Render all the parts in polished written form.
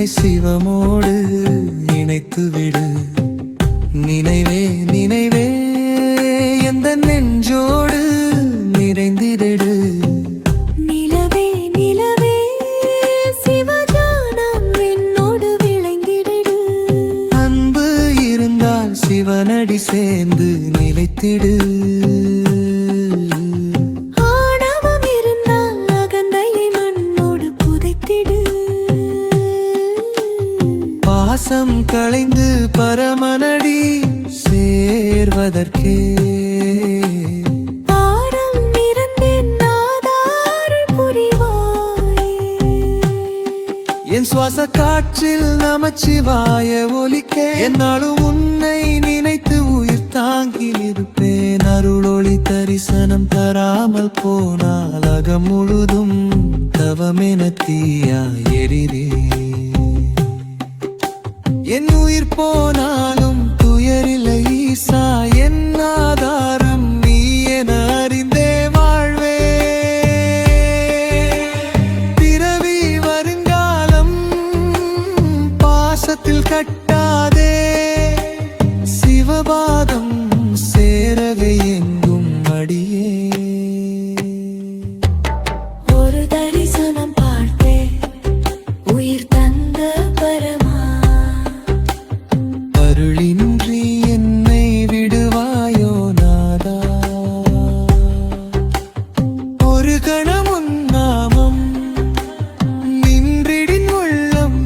என்னை சிவமோடு இணைத்துவிடு. நினைவே நினைவே எந்த நெஞ்சோடு நிறைந்திடு. நிலவே நிலவே சிவஞானம் என்னோடு விளைந்திடு. அன்பு இருந்தால் சிவனடி சேர்ந்து நிலைத்திடு. ஆணவம் இருந்தால் அகந்தையை மண்ணோடு புதைத்திடு. பாசம் களைந்து பரமனடி சேர்வதற்கே பாரம் நிறந்தேன் நாதாருள் புரிவாயே. என் சுவாச காற்றில் நமச்சிவாய ஒலிக்க என்னாலும் உன்னை நினைத்து உயிர் தாங்கில் இருப்பேன். அருளொளி தரிசனம் தராமல் போனால் அகம் முழுதும் தவமென தீயா எரிரே. என் உயிர் போனாலும் துயரில்லை ஈசா, என் ஆதாரம் நீ என அறிந்தே வாழ்வே. பிறவி வருங்காலம் பாசத்தில் கட்டாதே. சிவபாதம் சேரவே எங்கும் அடியே. ஒரு தரிசனம் பார்த்தே உயிர் தந்த பரமா. அருளின்றி என்னை விடுவாயோ நாதா. ஒரு கணம் உன் நாமம் நின்றிடின் உள்ளம்,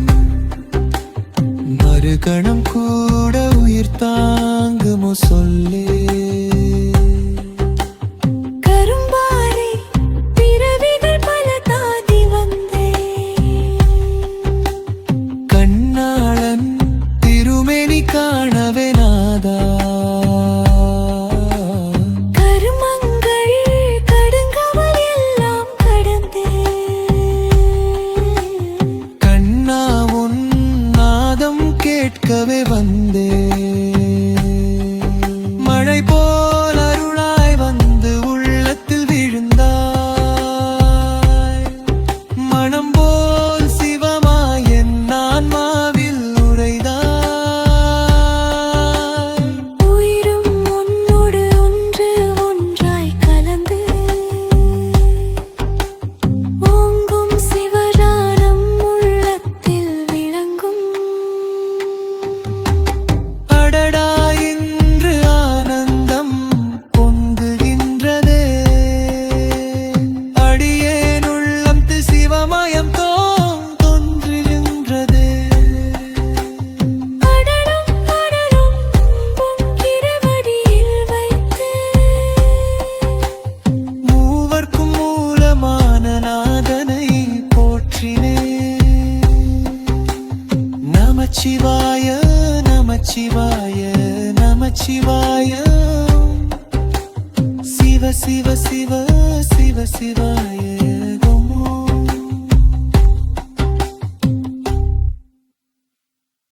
மறுகணம் கூட உயிர் தாங்குமோ சொல்லே. கரும்பாறை பிறவிகள் பல தாதி வந்தே. கண்ணாளன் திருமேனி காணவே நாதா. கருமங்கள் கடுங்காவல் எல்லாம் கடந்தே. கண்ணா உன் நாதம் கேட்கவே வந்தே. மழை போல் அருளாய் வந்து உள்ளத்தில் விழுந்தாய். மனம் போல் சிவமாய் என் ஆன்மாவில் உறைந்தாய். உயிரும் உன்னோடு ஒன்று ஒன்றாய் கலந்து ஓங்கும் சிவஞானம் உள்ளத்தில் விளங்கும். அடடா இன்று ஆனந்தம் பொங்குகின்றதே. அடியேன் உள்ளம் சிவமயம் தோன்றுகின்றதே. அடலும் அடலும் பொங்கிற வடியில் வைத்து மூவர்க்கும் மூலமான நாதனை போற்றினே. நமச்சிவாய நமச்சிவாய நமச்சிவாய. சிவ சிவ சிவ சிவ சிவாய.